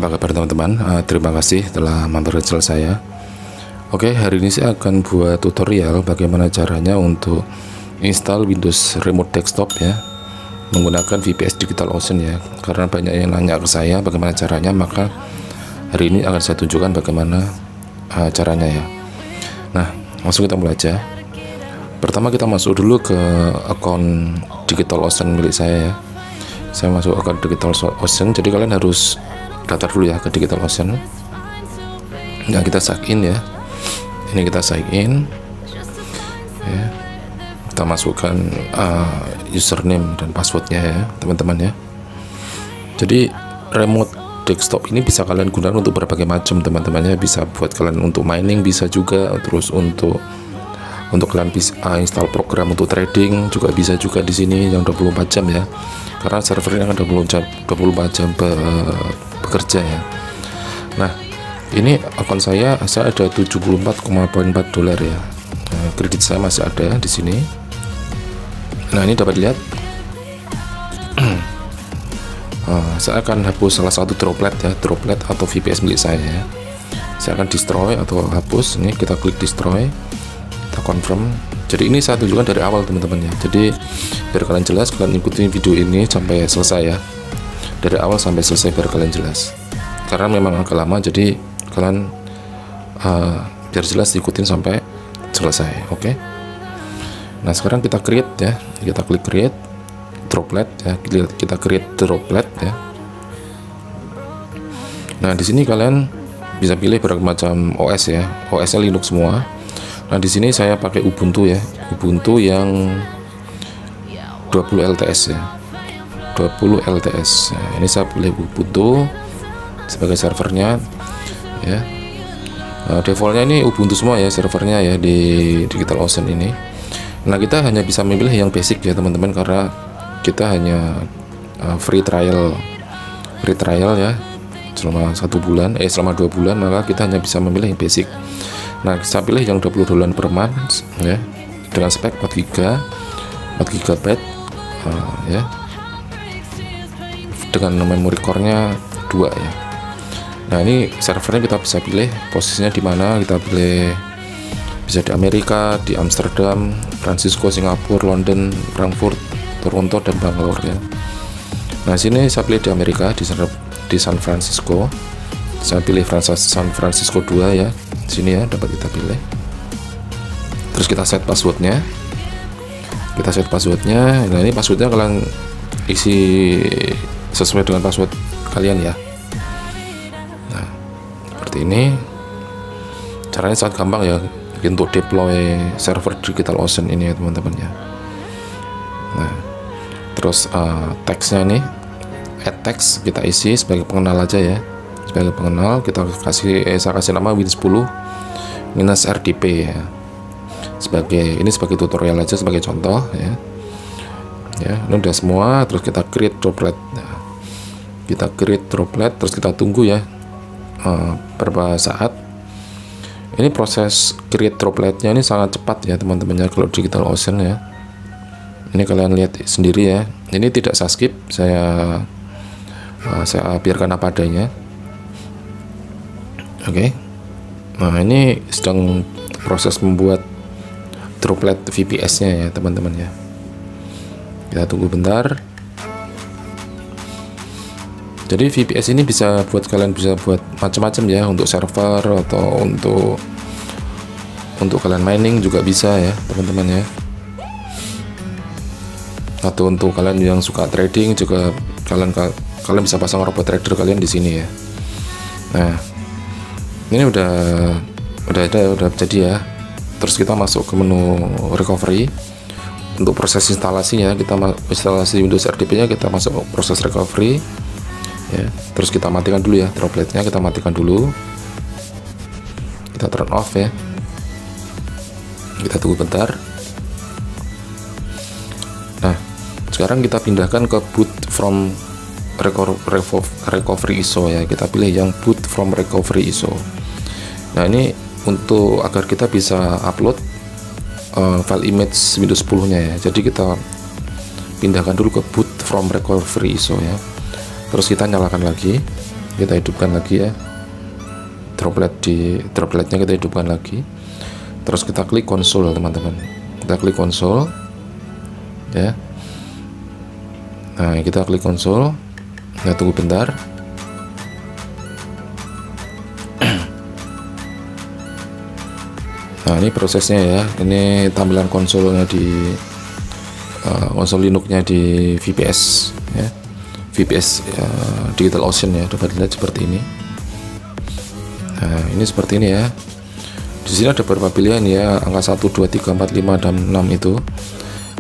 Apa kabar teman-teman? Terima kasih telah mampir ke channel saya. Oke, hari ini saya akan buat tutorial bagaimana caranya untuk install Windows Remote Desktop ya, menggunakan VPS DigitalOcean ya. Karena banyak yang nanya ke saya bagaimana caranya, maka hari ini akan saya tunjukkan bagaimana caranya ya. Nah, langsung kita mulai aja. Pertama kita masuk dulu ke akun DigitalOcean milik saya ya. Saya masuk akun DigitalOcean, jadi kalian harus daftar dulu ya ke DigitalOcean. Nah, kita sign in ya. Ini kita sign in ya. Kita masukkan username dan passwordnya ya teman-teman ya. Jadi remote desktop ini bisa kalian gunakan untuk berbagai macam teman-teman ya. Bisa buat kalian untuk mining, bisa juga terus untuk kalian bisa install program untuk trading juga bisa juga di sini yang 24 jam ya. Karena servernya kan 24 jam bekerja ya. Nah, ini akun saya ada 74,4 dolar ya. Nah, kredit saya masih ada di sini. Nah, ini dapat lihat. Saya akan hapus salah satu droplet ya, droplet atau VPS milik saya ya. Saya akan destroy atau hapus. Ini kita klik destroy, kita confirm. Jadi ini saya tunjukkan dari awal teman-teman ya. Jadi biar kalian jelas, kalian ikutin video ini sampai selesai ya, dari awal sampai selesai biar kalian jelas. Karena memang agak lama, jadi kalian biar jelas ikutin sampai selesai. Oke. Nah, sekarang kita create ya, kita klik create droplet ya, kita create droplet ya. Nah, di sini kalian bisa pilih berbagai macam OS ya, OS-nya Linux semua. Nah, di sini saya pakai Ubuntu ya, Ubuntu yang 20 LTS ya, 20 LTS. Nah, ini saya pilih Ubuntu sebagai servernya ya. Defaultnya ini Ubuntu semua ya servernya ya di DigitalOcean ini. Nah, kita hanya bisa memilih yang basic ya teman-teman, karena kita hanya free trial ya selama 1 bulan, selama 2 bulan, maka kita hanya bisa memilih yang basic. Nah, saya pilih yang 20 dolar per month ya, dengan spek 4 GB ya, dengan memory core-nya 2 ya. Nah, ini servernya kita bisa pilih posisinya di mana, kita pilih bisa di Amerika, di Amsterdam, Francisco, Singapura, London, Frankfurt, Toronto, dan Bangalore ya. Nah, sini saya pilih di Amerika, di San Francisco. Saya pilih San Francisco 2 ya. Sini ya, dapat kita pilih. Terus kita set passwordnya. Nah, ini passwordnya kalian isi sesuai dengan password kalian ya. Nah, seperti ini. Caranya sangat gampang ya untuk deploy server DigitalOcean ini ya teman-teman ya. Nah, terus teksnya ini add text kita isi sebagai pengenal aja ya. Sebagai pengenal kita saya kasih nama Win10 minus RDP ya. Ini sebagai tutorial aja, sebagai contoh ya. Ya, ini udah semua. Terus kita create droplet. Nah, kita create droplet, terus kita tunggu ya beberapa saat. Ini proses create dropletnya ini sangat cepat ya teman-teman ya kalau DigitalOcean ya. Ini kalian lihat sendiri ya. Ini tidak saya skip, saya biarkan apa adanya. Oke. Nah, ini sedang proses membuat droplet VPS-nya ya teman-teman ya. Kita tunggu bentar. Jadi VPS ini bisa buat kalian bisa buat macam-macam ya, untuk server atau untuk kalian mining juga bisa ya teman-teman ya. Atau untuk kalian yang suka trading juga kalian bisa pasang robot trader kalian di sini ya. Nah, ini udah jadi ya. Terus kita masuk ke menu recovery. Untuk proses instalasinya, kita instalasi Windows RDP nya kita masuk proses recovery ya. Terus kita matikan dulu ya dropletnya, kita matikan dulu, kita turn off ya. Kita tunggu bentar. Nah, sekarang kita pindahkan ke boot from recovery ISO ya. Kita pilih yang boot from recovery ISO. Nah, ini untuk agar kita bisa upload file image Windows 10 nya ya. Jadi kita pindahkan dulu ke boot from recovery ISO ya. Terus kita nyalakan lagi kita hidupkan lagi ya, dropletnya kita hidupkan lagi. Terus kita klik konsol teman-teman, kita klik konsol ya. Nah kita klik konsol, kita tunggu bentar. Nah ini prosesnya ya, ini tampilan konsolnya di konsol Linux-nya di VPS ya, VPS DigitalOcean ya, dapat dilihat seperti ini. Nah ini seperti ini ya. Di sini ada beberapa pilihan ya, angka 1, 2, 3, 4, 5, dan 6 itu.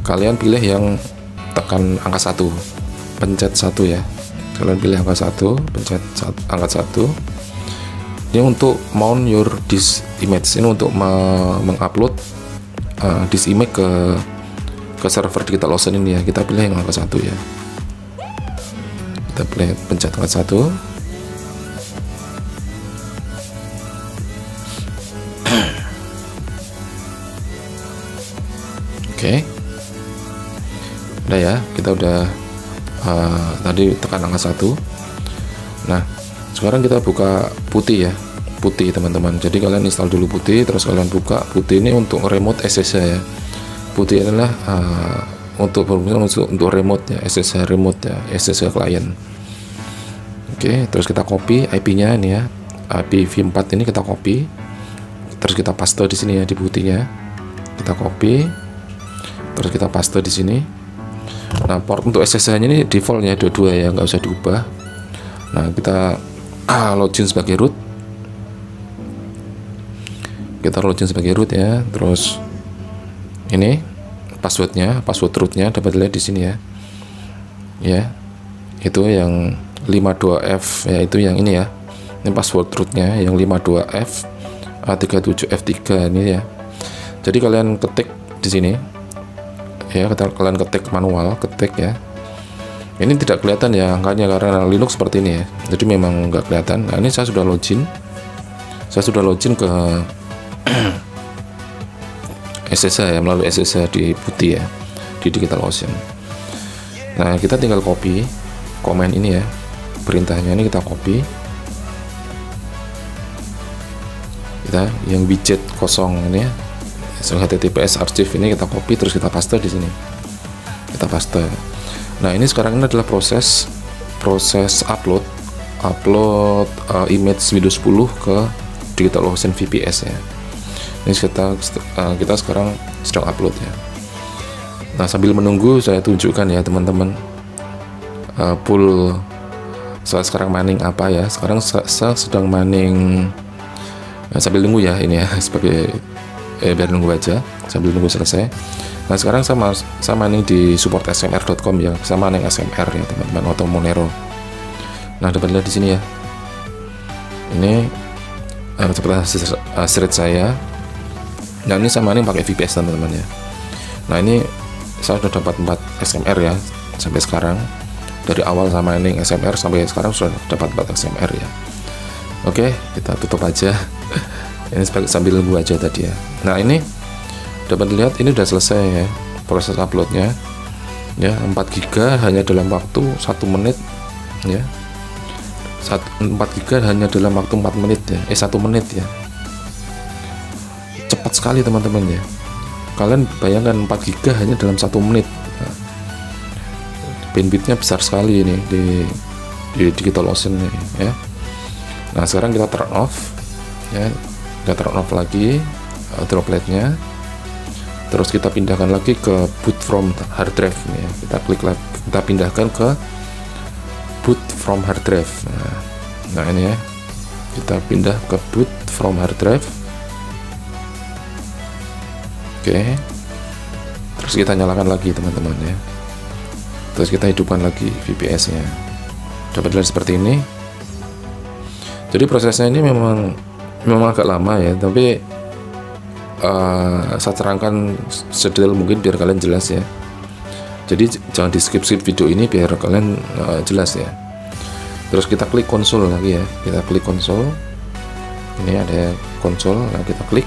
Kalian pilih yang tekan angka 1, pencet 1 ya. Kalian pilih angka 1, pencet angka 1. Ini untuk mount your disk image, ini untuk mengupload disk image ke server DigitalOcean ini ya. Kita pilih yang angka 1 ya. Kita pilih pencet angka 1. Oke. Udah ya, kita udah tadi tekan angka 1. Nah sekarang kita buka putih ya, putih teman-teman. Jadi kalian install dulu putih, terus kalian buka putih. Ini untuk remote SSH ya. Putih adalah untuk remote ya, SSH remote ya, SSH klien. Oke, terus kita copy IP-nya ini ya, IP v4 ini kita copy, terus kita paste di sini ya, di putihnya. Kita copy, terus kita paste di sini. Nah port untuk SSH-nya ini defaultnya 22 ya, nggak usah diubah. Nah kita login sebagai root, kita login sebagai root ya. Terus ini passwordnya, password rootnya dapat dilihat di sini ya. Ya, itu yang 52F ya, itu yang ini ya. Ini password rootnya yang 52F A37F3 ini ya. Jadi kalian ketik di sini ya, kalian ketik manual, ketik ya. Ini tidak kelihatan ya angkanya karena Linux seperti ini ya, jadi memang nggak kelihatan. Nah ini saya sudah login ke SSH ya, melalui SSH di putih ya, di DigitalOcean. Nah kita tinggal copy komen ini ya, perintahnya ini kita copy, kita yang widget kosong ini ya, HTTPS archive ini kita copy, terus kita paste di sini, kita paste. Nah ini sekarang ini adalah proses upload image Windows 10 ke DigitalOcean VPS ya. Ini kita sekarang sedang upload ya. Nah sambil menunggu saya tunjukkan ya teman-teman, pool saya sekarang mining apa ya. Sekarang saya sedang mining sambil nunggu ya ini ya, sebagai biar nunggu aja sambil nunggu selesai. Nah sekarang saya mining di supportsmr.com ya, saya mining SMR ya teman-teman, atau Monero. Nah dapat lihat di sini ya, ini seperti thread saya. Nah ini saya mining pakai VPS teman-teman ya. Nah ini saya sudah dapat 4 SMR ya sampai sekarang. Dari awal saya mining SMR sampai sekarang sudah dapat 4 SMR ya. Oke, kita tutup aja. Ini sambil nunggu aja tadi ya. Nah ini dapat dilihat ini udah selesai ya proses uploadnya ya, 4 GB hanya dalam waktu 1 menit ya, 4 GB hanya dalam waktu 4 menit ya, 1 menit ya, cepat sekali teman-teman ya. Kalian bayangkan 4 GB hanya dalam 1 menit. Nah, bandwidthnya besar sekali ini di DigitalOcean ini ya. Nah sekarang kita turn off ya, kita turn off lagi dropletnya. Terus kita pindahkan lagi ke boot from hard drive ini ya. Kita klik lagi, kita pindahkan ke boot from hard drive. Nah ini ya, kita pindah ke boot from hard drive. Oke. Terus kita nyalakan lagi teman-teman ya. Terus kita hidupkan lagi VPS nya. Dapat lihat seperti ini. Jadi prosesnya ini memang agak lama ya, tapi saya terangkan sedetail mungkin biar kalian jelas ya. Jadi jangan di skip video ini biar kalian jelas ya. Terus kita klik konsol lagi ya, kita klik konsol. Ini ada konsol, nah kita klik.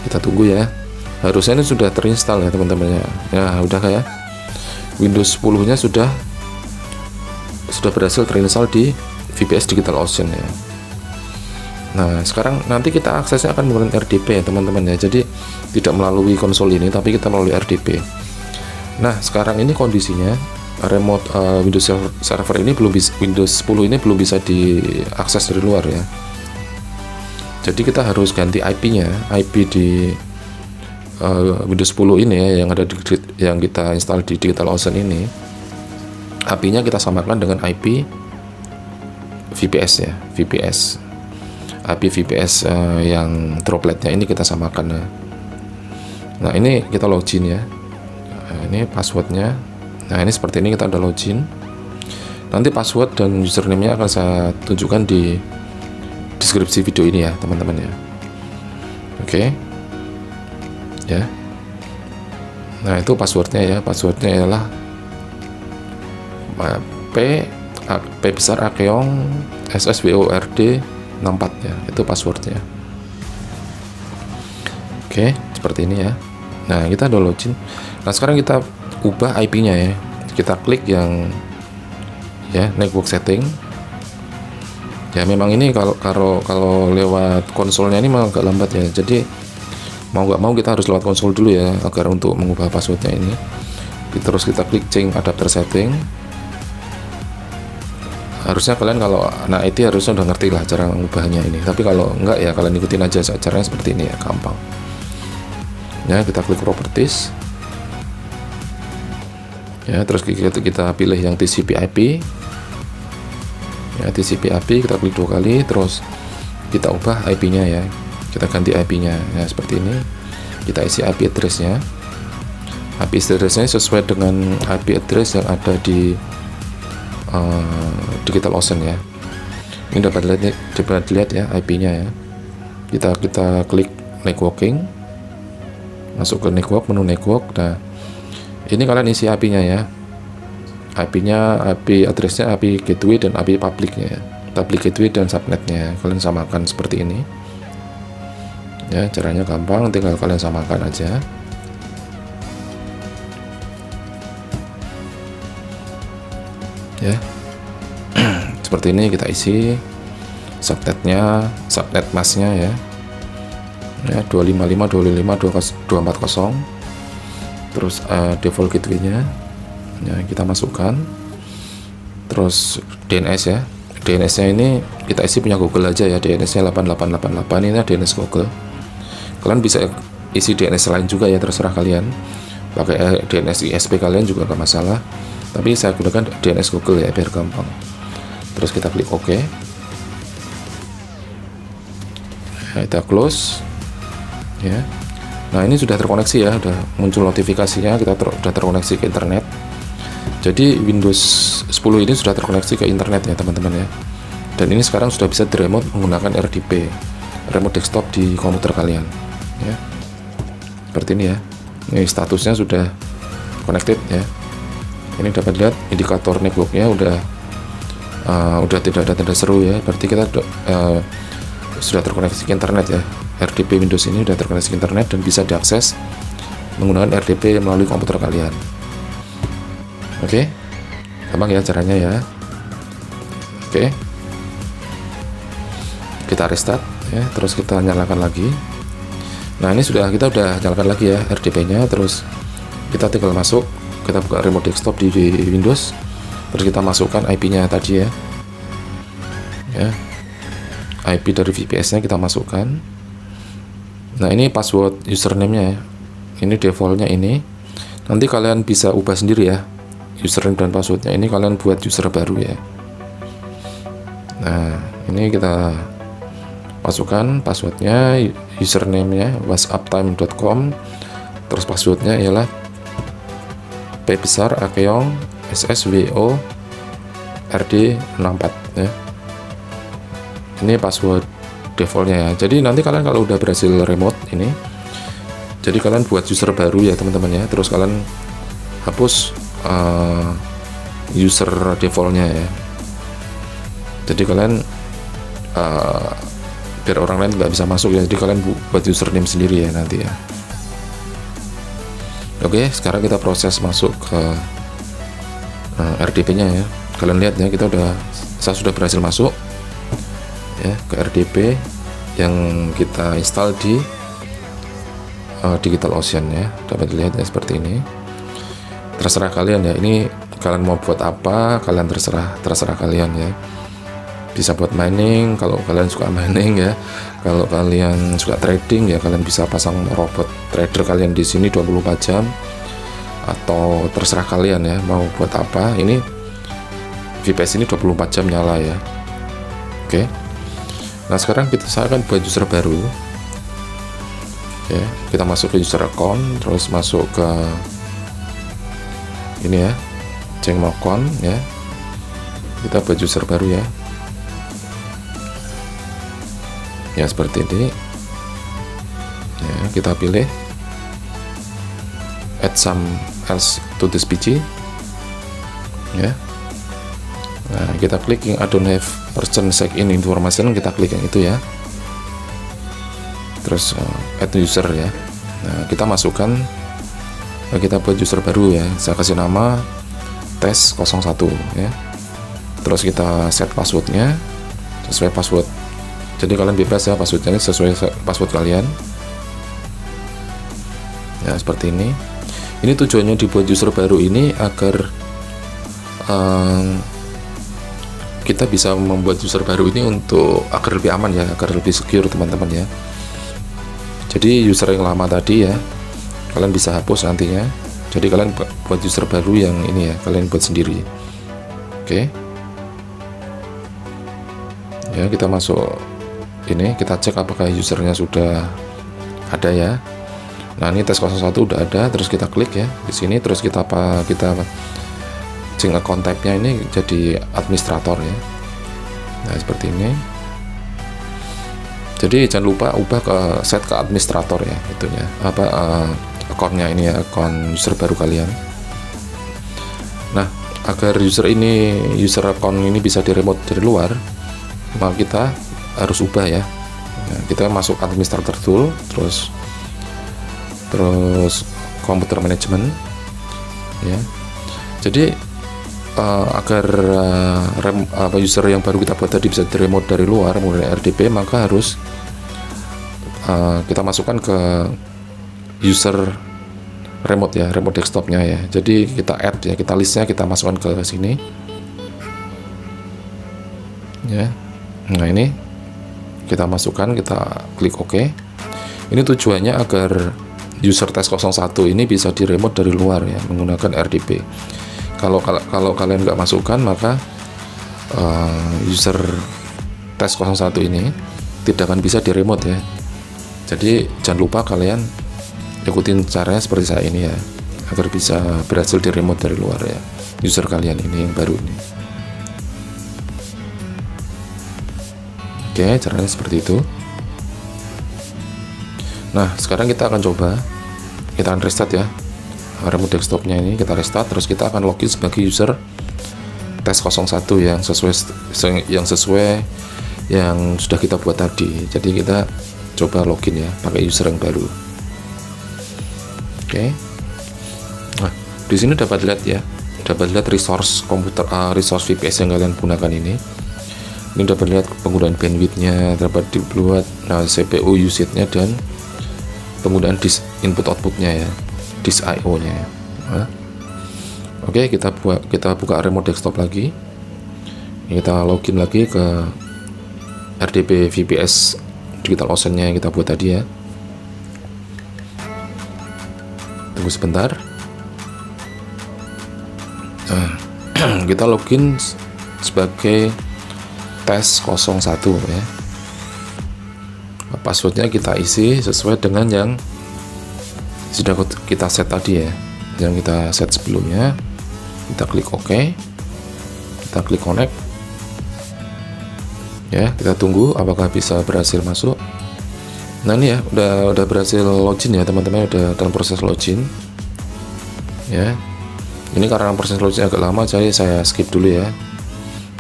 Kita tunggu ya. Harusnya ini sudah terinstall ya teman-teman ya. Ya udah kayak Windows 10 nya sudah sudah berhasil terinstall di VPS DigitalOcean ya. Nah sekarang nanti kita aksesnya akan menggunakan RDP ya teman-teman ya, jadi tidak melalui konsol ini tapi kita melalui RDP. Nah sekarang ini kondisinya remote Windows Server ini belum bisa, Windows 10 ini belum bisa diakses dari luar ya. Jadi kita harus ganti IP-nya, IP di Windows 10 ini ya, yang kita install di DigitalOcean ini. IP-nya kita samakan dengan IP VPS ya, VPS. IP VPS yang dropletnya ini kita samakan ya. Nah ini kita login ya. Nah, ini passwordnya. Nah ini seperti ini, kita udah login. Nanti password dan username-nya akan saya tunjukkan di deskripsi video ini ya teman-teman ya. Oke ya. Nah itu passwordnya ya. Passwordnya adalah P besar Akeong SSWORD 64 ya, itu passwordnya. Oke seperti ini ya. Nah kita udah login. Nah sekarang kita ubah IP-nya ya. Kita klik yang ya network setting. Ya memang ini kalau lewat konsolnya ini memang agak lambat ya. Jadi mau nggak mau kita harus lewat konsol dulu ya agar untuk mengubah passwordnya ini. Terus kita klik change adapter setting. Harusnya kalian kalau anak IT harusnya udah ngerti lah cara mengubahnya ini. Tapi kalau enggak ya kalian ikutin aja caranya seperti ini ya, gampang. Ya kita klik properties. Ya terus kita pilih yang TCP/IP. Ya TCP/IP kita klik 2 kali, terus kita ubah IP-nya ya. Kita ganti IP-nya ya seperti ini. Kita isi IP address-nya. IP address-nya sesuai dengan IP address yang ada di DigitalOcean ya. Ini dapat dilihat ya IP-nya ya. Kita klik networking, masuk ke network, menu network. Nah ini kalian isi IP-nya ya. IP-nya, IP address-nya, IP gateway dan IP public-nya ya. Public gateway dan subnet-nya kalian samakan seperti ini ya. Caranya gampang, tinggal kalian samakan aja ya. Seperti ini kita isi subnetnya, subnet masnya ya. Ya 255.255.240. Terus default gateway-nya ya kita masukkan. Terus DNS ya. DNS-nya ini kita isi punya Google aja ya. DNS-nya 8888, ini DNS Google. Kalian bisa isi DNS lain juga ya, terserah kalian. Pakai DNS ISP kalian juga gak masalah. Tapi saya gunakan DNS Google ya biar gampang. Terus kita klik OK. Nah, kita close ya. Nah ini sudah terkoneksi ya, sudah muncul notifikasinya kita sudah terkoneksi ke internet. Jadi Windows 10 ini sudah terkoneksi ke internet ya teman-teman ya. Dan ini sekarang sudah bisa di-remote menggunakan RDP, remote desktop di komputer kalian ya. Seperti ini ya. Ini statusnya sudah connected ya. Ini dapat lihat indikator networknya udah tidak ada tanda seru ya. Berarti kita sudah terkoneksi ke internet ya. RDP Windows ini sudah terkoneksi ke internet dan bisa diakses menggunakan RDP melalui komputer kalian. Oke, gampang ya caranya ya. Oke, kita restart ya, terus kita nyalakan lagi. Nah ini kita udah nyalakan lagi ya RDP-nya. Terus kita tinggal masuk, kita buka remote desktop di Windows, terus kita masukkan IP-nya tadi ya. IP dari VPS-nya kita masukkan. Nah ini password username-nya ya. Ini default-nya ini. Nanti kalian bisa ubah sendiri ya. Username dan password-nya ini kalian buat user baru ya. Nah ini kita masukkan password-nya, username-nya whatsapptime.com. Terus password-nya ialah P besar Akeong SSWO RD 64 ya. Ini password defaultnya ya. Jadi nanti kalian kalau udah berhasil remote ini, jadi kalian buat user baru ya teman-teman ya. Terus kalian hapus user defaultnya ya. Jadi kalian biar orang lain nggak bisa masuk ya. Jadi kalian buat username sendiri ya nanti ya. Oke, sekarang kita proses masuk ke RDP-nya ya. kalian lihat ya, saya sudah berhasil masuk ya ke RDP yang kita install di DigitalOcean ya. Dapat dilihat ya seperti ini. Terserah kalian ya, ini kalian mau buat apa, kalian terserah kalian ya. Bisa buat mining kalau kalian suka mining ya. Kalau kalian suka trading ya, kalian bisa pasang robot trader kalian di sini 24 jam, atau terserah kalian ya mau buat apa. Ini VPS ini 24 jam nyala ya. Oke. Nah, sekarang saya akan buat user baru. Ya, kita masuk ke user account, terus masuk ke ini ya, Gmail account ya. Kita buat user baru ya. Ya seperti ini. Ya, kita pilih add some else to this PC. Ya. Nah, kita klik yang I don't have person check in information, kita klik yang itu ya. Terus add user ya. Nah, kita masukkan, kita buat user baru ya. Saya kasih nama tes 01 ya. Terus kita set passwordnya sesuai password. Jadi kalian bebas ya, passwordnya sesuai password kalian. Ya seperti ini. Ini tujuannya dibuat user baru ini agar kita bisa membuat user baru ini untuk agar lebih aman ya, agar lebih secure teman-teman ya. Jadi user yang lama tadi ya, kalian bisa hapus nantinya. Jadi kalian buat user baru yang ini ya, kalian buat sendiri. Oke. Ya, kita masuk ini, kita cek apakah usernya sudah ada ya. Nah, ini tes 01 udah ada, terus kita klik ya di sini, terus kita change account type-nya ini jadi administrator ya. Nah, seperti ini. Jadi jangan lupa ubah ke set ke administrator ya, itunya account-nya ini ya, account user baru kalian. Nah, agar user account ini bisa di remote dari luar, maka kita harus ubah ya. Nah, kita masuk administrator tool, terus computer management ya. Jadi agar user yang baru kita buat tadi bisa di remote dari luar menggunakan RDP, maka harus kita masukkan ke user remote ya, remote desktopnya ya. Jadi kita add ya, kita listnya kita masukkan ke sini ya. Nah, ini kita masukkan, kita klik OK. Ini tujuannya agar user tes 01 ini bisa di remote dari luar ya, menggunakan RDP. Kalau kalian nggak masukkan, maka user tes 01 ini tidak akan bisa di remote ya. Jadi jangan lupa kalian ikutin caranya seperti saya ini ya, agar bisa berhasil di remote dari luar ya, user kalian ini yang baru ini. Oke, caranya seperti itu. Nah, sekarang kita akan coba, kita akan restart ya remote desktopnya ini, kita restart, terus kita akan login sebagai user tes 01 yang sesuai yang sudah kita buat tadi. Jadi kita coba login ya pakai user yang baru. Oke. Nah, di sini dapat lihat resource komputer, resource VPS yang kalian gunakan ini. Ini dapat lihat penggunaan bandwidthnya, dapat dibuat CPU usage-nya, dan penggunaan disk input outputnya ya, disk IO nya ya. Nah, oke, kita buka remote desktop lagi. Kita login lagi ke RDP VPS DigitalOcean nya yang kita buat tadi ya. Tunggu sebentar. Nah, kita login sebagai tes 01 ya. Passwordnya kita isi sesuai dengan yang sudah kita set tadi ya, yang kita set sebelumnya. Kita klik OK, kita klik connect ya. Kita tunggu apakah bisa berhasil masuk. Nah, ini ya udah berhasil login ya teman-teman, udah dalam proses login ya. Ini karena proses login agak lama, jadi saya skip dulu ya.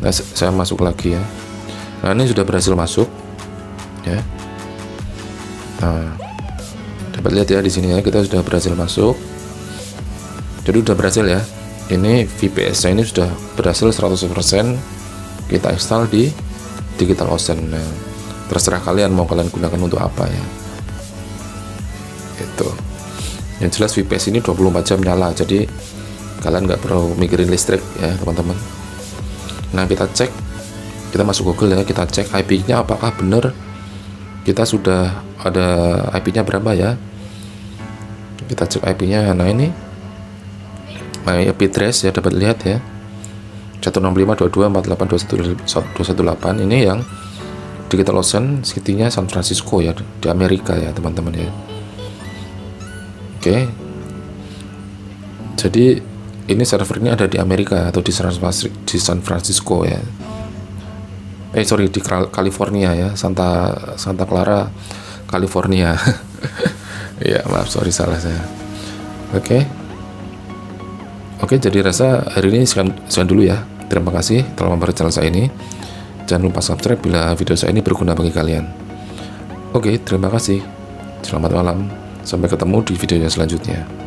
Nah, saya masuk lagi ya. Nah, ini sudah berhasil masuk ya. Nah, dapat lihat ya di sini ya, kita sudah berhasil masuk. Jadi udah berhasil ya ini VPS nya ini sudah berhasil 100% kita install di DigitalOcean. Nah, terserah kalian mau kalian gunakan untuk apa ya. Itu yang jelas VPS ini 24 jam nyala, jadi kalian nggak perlu mikirin listrik ya teman-teman. Nah, kita cek, kita masuk Google ya, kita cek IP-nya apakah benar kita sudah ada IP-nya berapa ya. Kita cek IP-nya. Nah, ini IP address ya, dapat lihat ya, 165.22.48.21.18. Ini yang DigitalOcean city-nya San Francisco ya, di Amerika ya teman-teman ya. Oke, jadi ini servernya ada di Amerika atau di San Francisco ya. Sorry, di California ya, Santa Clara, California. Ya maaf, sorry salah saya. Oke, jadi rasa hari ini sekian dulu ya. Terima kasih telah memperhatikan channel saya ini. Jangan lupa subscribe bila video saya ini berguna bagi kalian. Oke, terima kasih. Selamat malam. Sampai ketemu di video yang selanjutnya.